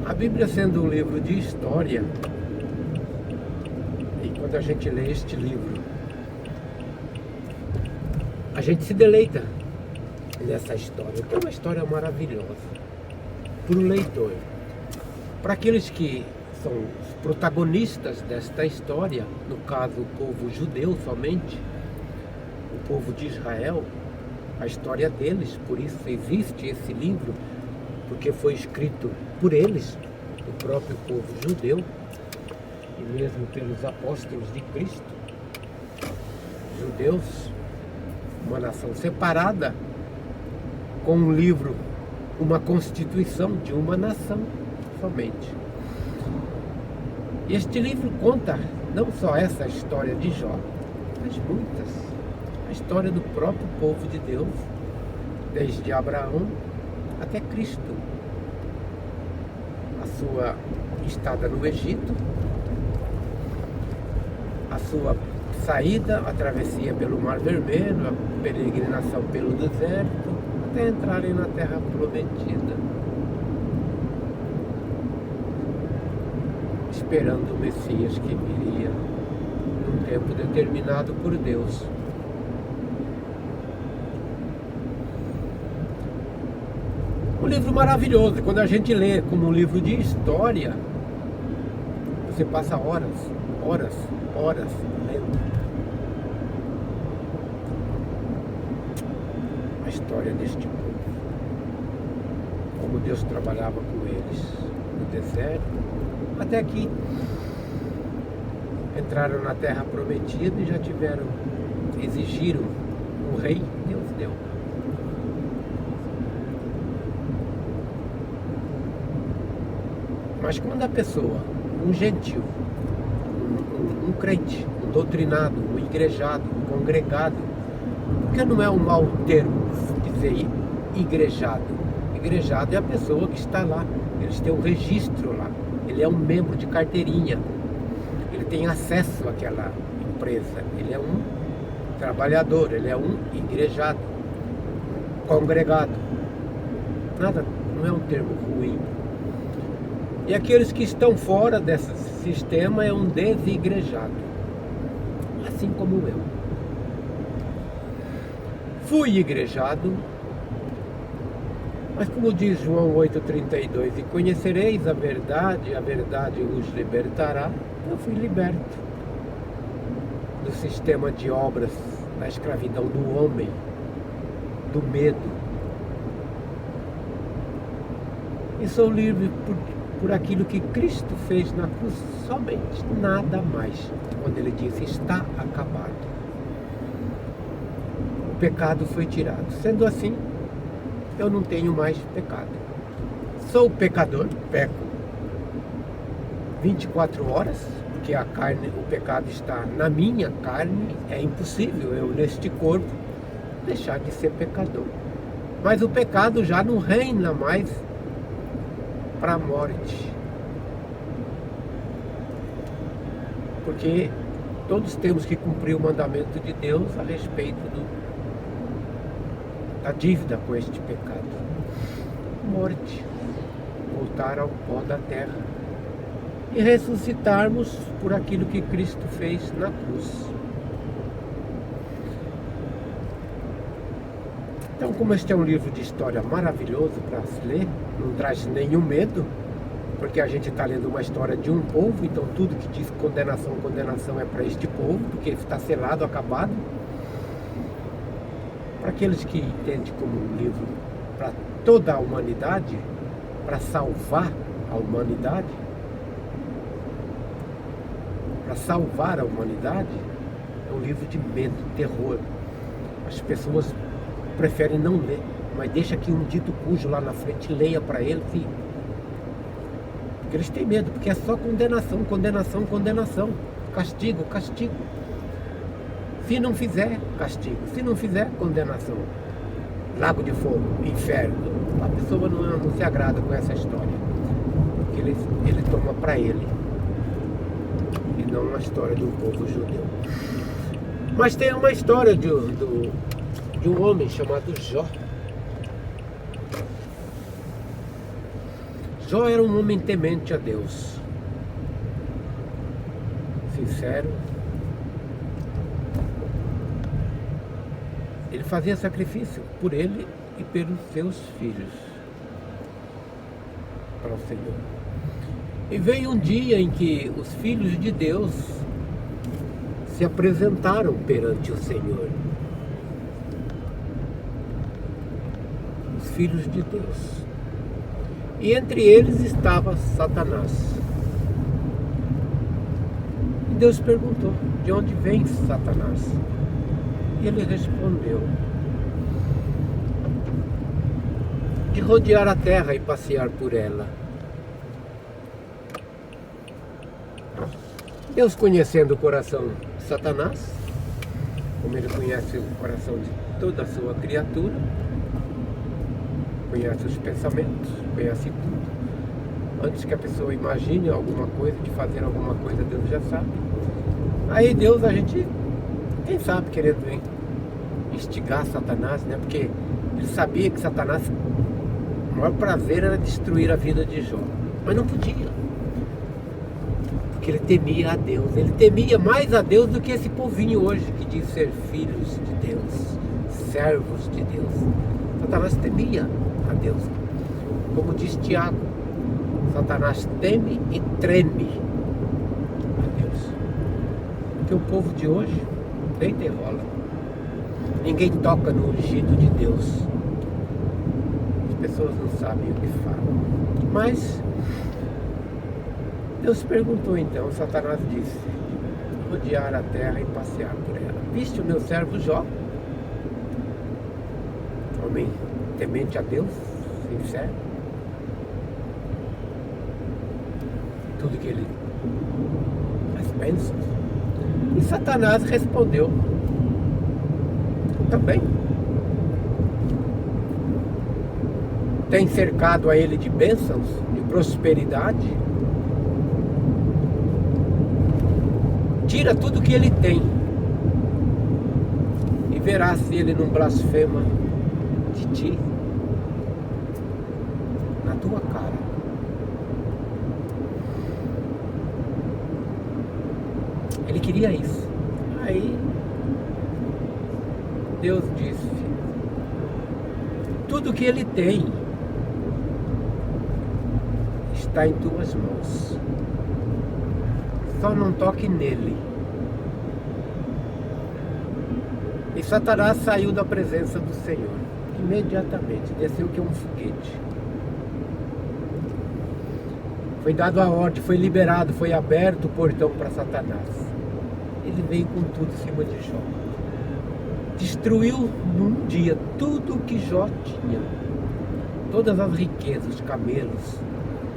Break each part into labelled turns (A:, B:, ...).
A: A Bíblia sendo um livro de história, e quando a gente lê este livro, a gente se deleita nessa história, que é uma história maravilhosa para o leitor. Para aqueles que são os protagonistas desta história, no caso o povo judeu somente, o povo de Israel, a história deles, por isso existe esse livro, porque foi escrito por eles, o próprio povo judeu, e mesmo pelos apóstolos de Cristo, judeus, uma nação separada, com um livro, uma constituição de uma nação somente. Este livro conta não só essa história de Jó, mas muitas. A história do próprio povo de Deus, desde Abraão até Cristo. A sua estada no Egito, a sua saída, a travessia pelo Mar Vermelho, a peregrinação pelo deserto, até entrarem na Terra Prometida, esperando o Messias que viria num tempo determinado por Deus. Um livro maravilhoso. Quando a gente lê como um livro de história, você passa horas lendo a história deste povo, como Deus trabalhava com eles no deserto, até que entraram na Terra Prometida e já exigiram um rei. Deus deu. Mas quando a pessoa, um gentil, um crente, um doutrinado, um igrejado, um congregado, porque não é um mau termo dizer igrejado. Igrejado é a pessoa que está lá, eles têm um registro lá, ele é um membro de carteirinha, ele tem acesso àquela empresa, ele é um trabalhador, ele é um igrejado, congregado. Nada, não é um termo ruim. E aqueles que estão fora desse sistema é um desigrejado, assim como eu. Fui igrejado, mas como diz João 8,32, e conhecereis a verdade vos libertará. Eu fui liberto do sistema de obras, da escravidão do homem, do medo. E sou livre por aquilo que Cristo fez na cruz somente, nada mais, quando ele disse, está acabado. O pecado foi tirado. Sendo assim, eu não tenho mais pecado. Sou pecador, peco 24 horas, porque a carne, o pecado está na minha carne, é impossível eu, neste corpo, deixar de ser pecador. Mas o pecado já não reina mais para a morte, porque todos temos que cumprir o mandamento de Deus a respeito da dívida com este pecado. Morte, voltar ao pó da terra e ressuscitarmos por aquilo que Cristo fez na cruz. Então, como este é um livro de história maravilhoso para se ler, não traz nenhum medo, porque a gente está lendo uma história de um povo, então tudo que diz condenação é para este povo, porque está selado, acabado. Para aqueles que entendem como um livro para toda a humanidade, para salvar a humanidade, é um livro de medo, terror. As pessoas preferem não ler, mas deixa que um dito cujo lá na frente leia para eles, porque eles têm medo, porque é só condenação, castigo. Se não fizer, castigo. Se não fizer, condenação. Lago de fogo, inferno. A pessoa não se agrada com essa história, porque ele toma para ele, e não uma história do povo judeu. Mas tem uma história de um homem chamado Jó. Jó era um homem temente a Deus, sincero. Ele fazia sacrifício por ele e pelos seus filhos para o Senhor. E veio um dia em que os filhos de Deus se apresentaram perante o Senhor. Os filhos de Deus. E entre eles estava Satanás. E Deus perguntou: de onde vem Satanás? E ele respondeu: de rodear a terra e passear por ela. Deus, conhecendo o coração de Satanás, como ele conhece o coração de toda a sua criatura, conhece os pensamentos, conhece tudo. Antes que a pessoa imagine alguma coisa, de fazer alguma coisa, Deus já sabe. Aí Deus, a gente, quem sabe, querendo instigar Satanás, né? Porque ele sabia que Satanás, o maior prazer era destruir a vida de Jó, mas não podia, porque ele temia a Deus. Ele temia mais a Deus do que esse povinho hoje que diz ser filhos de Deus, servos de Deus. Satanás temia a Deus, como diz Tiago: Satanás teme e treme a Deus. Porque o povo de hoje deita e rola, ninguém toca no ungido de Deus. As pessoas não sabem o que falam. Mas Deus perguntou então, Satanás disse: rodear a terra e passear por ela. Viste o meu servo Jó, homem temente a Deus, sincero, tudo que ele as bênçãos. E Satanás respondeu: também. Tem cercado a ele de bênçãos, de prosperidade. Tira tudo que ele tem e verás se ele não blasfema de ti na tua cara. Ele queria isso. Aí Deus disse: tudo que ele tem está em tuas mãos, só não toque nele. E Satanás saiu da presença do Senhor imediatamente, desceu que é um foguete. Foi dado a ordem, foi liberado, foi aberto o portão para Satanás. Ele veio com tudo em cima de Jó. Destruiu num dia tudo que Jó tinha. Todas as riquezas, os camelos,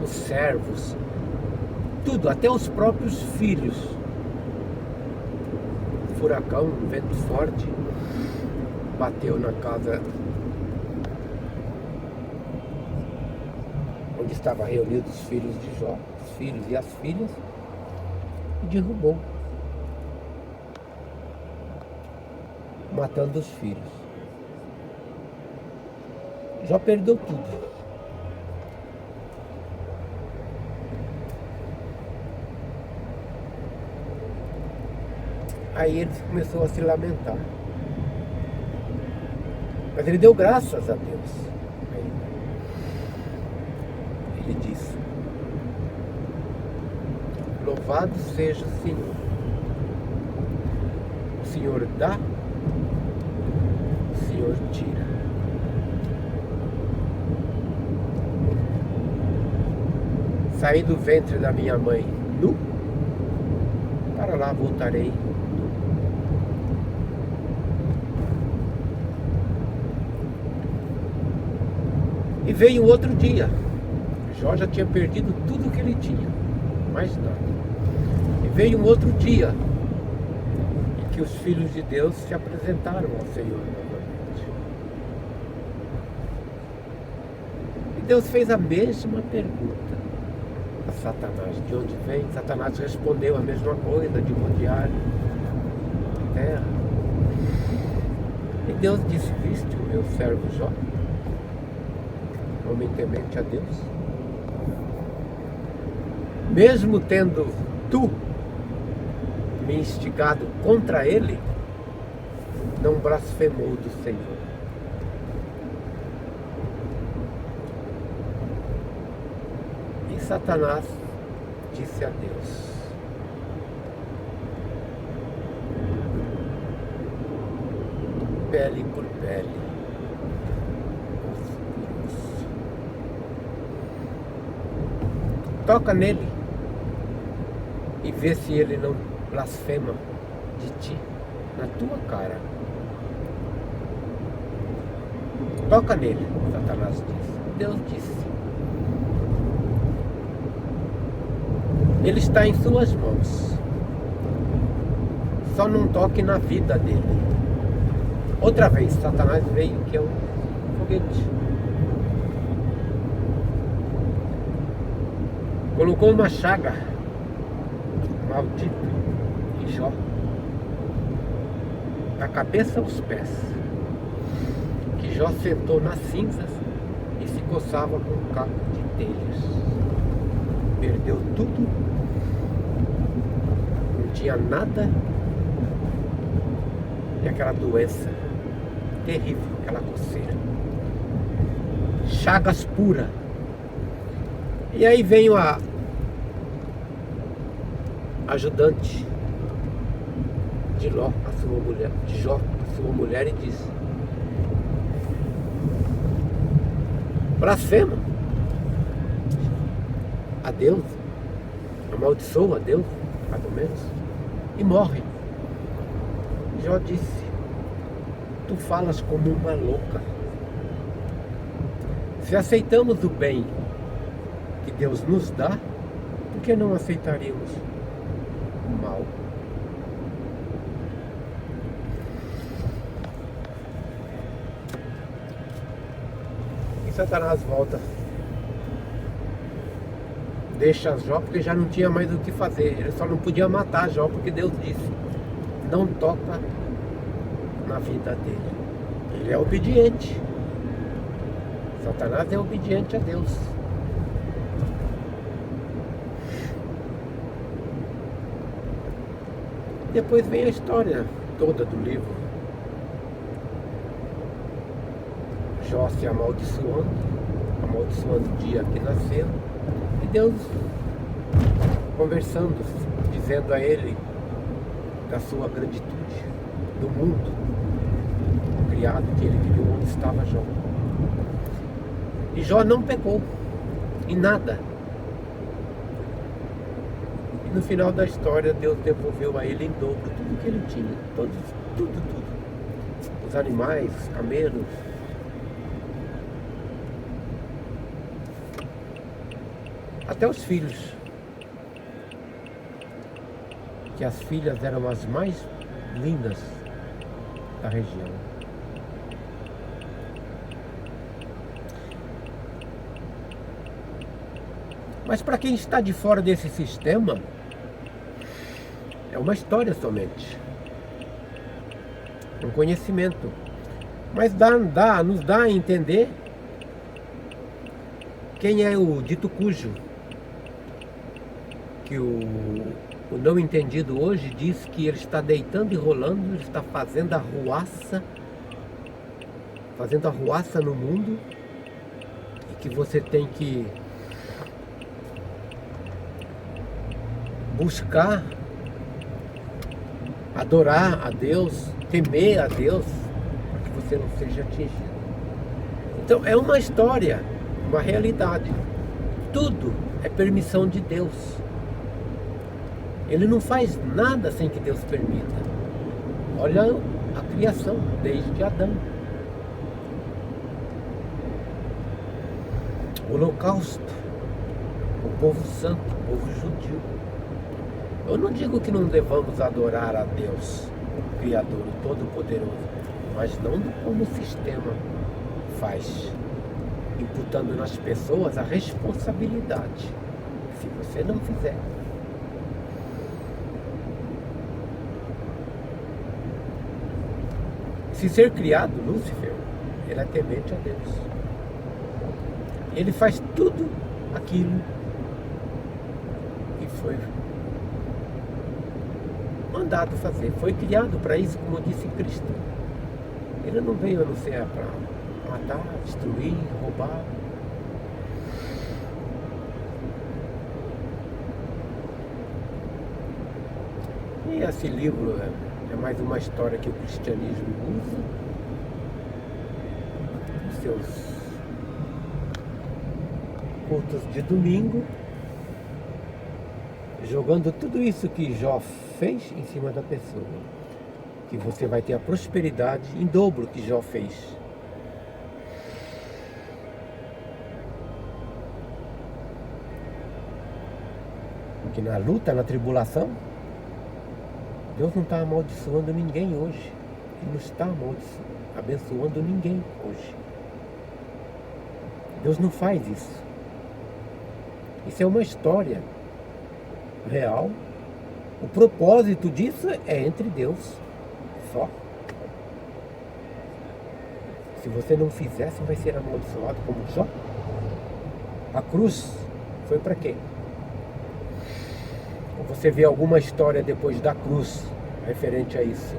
A: os servos, tudo, até os próprios filhos. Furacão, um vento forte, bateu na casa onde estavam reunidos os filhos de Jó, os filhos e as filhas, e derrubou, matando os filhos. Jó perdeu tudo. Aí ele começou a se lamentar. Mas ele deu graças a Deus. Aí ele disse: louvado seja o Senhor. O Senhor dá, o Senhor tira. Saí do ventre da minha mãe nu, para lá voltarei. E veio outro dia. Jó já tinha perdido tudo que ele tinha, mais nada. E veio um outro dia em que os filhos de Deus se apresentaram ao Senhor novamente. E Deus fez a mesma pergunta a Satanás: de onde vem? Satanás respondeu a mesma coisa, de rodear a terra. E Deus disse: viste o meu servo Jó, homem temente a Deus? mesmo tendo tu me instigado contra ele, não blasfemou do Senhor. E Satanás disse a Deus: pele por pele, osso por osso. Toca nele e vê se ele não blasfema de ti na tua cara. Toca nele, Satanás disse. Deus disse: ele está em suas mãos. Só não toque na vida dele. Outra vez, Satanás veio que é um foguete. Colocou uma chaga maldita em Jó, da cabeça aos pés, que Jó sentou nas cinzas e se coçava com um caco de telhas. Perdeu tudo, não tinha nada, e aquela doença terrível, aquela coceira, chagas puras. E aí vem a ajudante de Jó, a sua mulher, e diz: blasfema a Deus, amaldiçoa a Deus, pelo menos, e morre. Jó disse: tu falas como uma louca. Se aceitamos o bem que Deus nos dá, por que não aceitaríamos o mal? E Satanás volta, deixa Jó, porque já não tinha mais o que fazer. Ele só não podia matar Jó, porque Deus disse: não toca na vida dele. Ele é obediente. Satanás é obediente a Deus. Depois vem a história toda do livro. Jó se amaldiçoando o dia que nasceu, e Deus conversando, dizendo a ele da sua gratitude, do mundo criado que ele criou, onde estava Jó. E Jó não pecou em nada. E no final da história, Deus devolveu a ele em dobro tudo que ele tinha. Tudo. Os animais, os camelos. Até os filhos. Que as filhas eram as mais lindas da região. Mas para quem está de fora desse sistema, é uma história somente, um conhecimento. Mas nos dá a entender quem é o dito cujo, que o não entendido hoje diz que ele está deitando e rolando, ele está fazendo a ruaça no mundo, e que você tem que buscar adorar a Deus, temer a Deus, para que você não seja atingido. Então é uma história, uma realidade. Tudo é permissão de Deus. Ele não faz nada sem que Deus permita. Olha a criação, desde Adão. O holocausto, o povo santo, o povo judio. Eu não digo que não devamos adorar a Deus, o Criador, o Todo-Poderoso, mas não como o sistema faz, imputando nas pessoas a responsabilidade, se você não fizer. Se ser criado, Lúcifer, ele é temente a Deus. Ele faz tudo aquilo foi mandado fazer, foi criado para isso, como disse Cristo. Ele não veio a não ser para matar, destruir, roubar. E esse livro é mais uma história que o cristianismo usa, os seus cultos de domingo, jogando tudo isso que Jó fez em cima da pessoa. Que você vai ter a prosperidade em dobro que Jó fez. Porque na luta, na tribulação, Deus não está amaldiçoando ninguém hoje. Ele não está abençoando ninguém hoje. Deus não faz isso. Isso é uma história real. O propósito disso é entre Deus. Só. Se você não fizer, você vai ser amaldiçoado como Jó. A cruz foi para quê? Você vê alguma história depois da cruz referente a isso?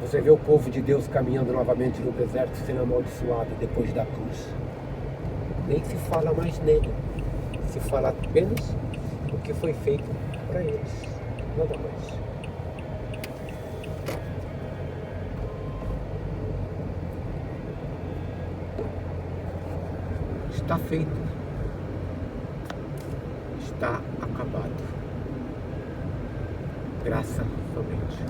A: Você vê o povo de Deus caminhando novamente no deserto sendo amaldiçoado depois da cruz. Nem se fala mais nele. Se fala apenas o que foi feito para eles. Nada mais. Está feito. Está acabado. Graça somente.